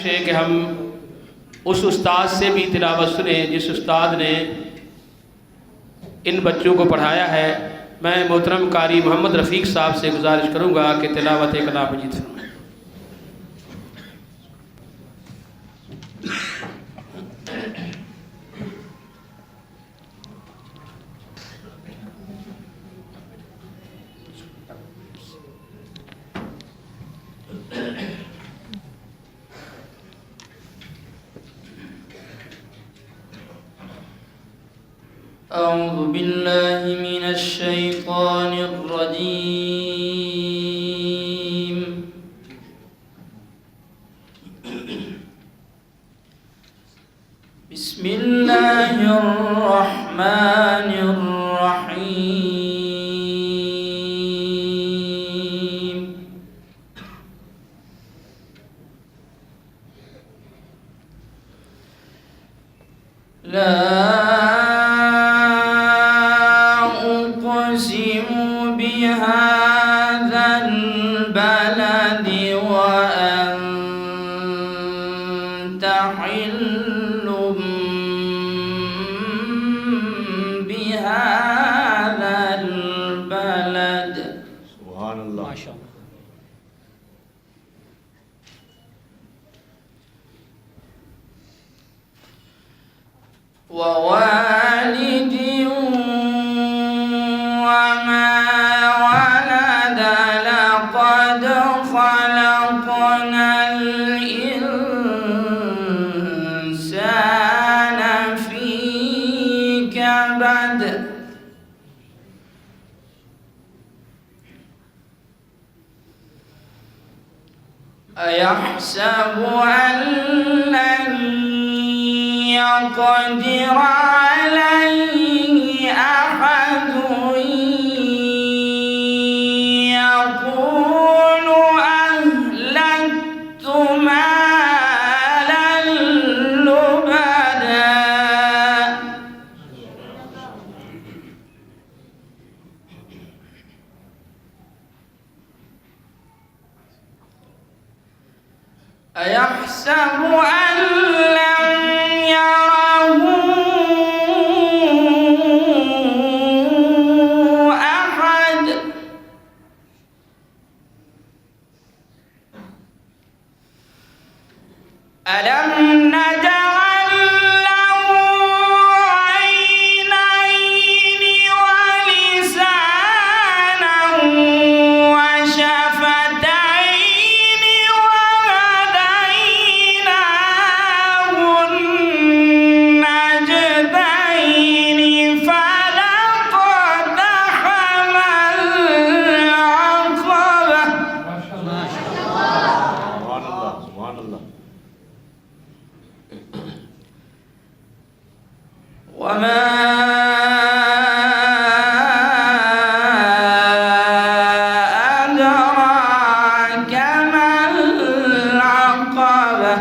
कि हम उस उस्ताद से भी तिलावत सुने जिस उस्ताद ने इन बच्चों को पढ़ाया है। मैं मोहतरम कारी मोहम्मद रफ़ीक साहब से गुजारिश करूँगा कि तिलावत कलाम मजीद सुनाएं। أعوذ بالله من الشيطان الرجيم بسم الله الرحمن الرحيم لا بهذا البلد وأنت حل بهذا البلد سبحان الله ما شاء الله. ووالد وما لقد خلقنا الإنسان في كبد أيحسب أن لن يقدر عليه أحد أيحسب أن لم يره أحد ألم نجعل له عينين ولسانا وشفتين وهديناه النجدين فلاقتحم العقبة. سبحان الله سبحان الله. وما أدراك ما العقبة.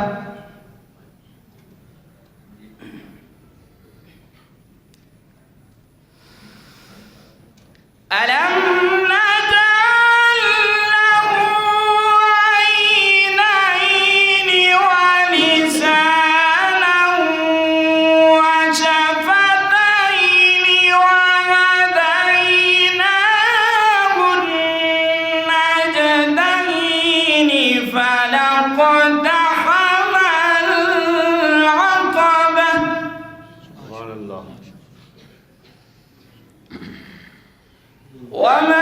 ألم نجعل له عينين ولسانا وشفتين وهديناه النجدين فلاقتحم العقبة. سبحان الله. وما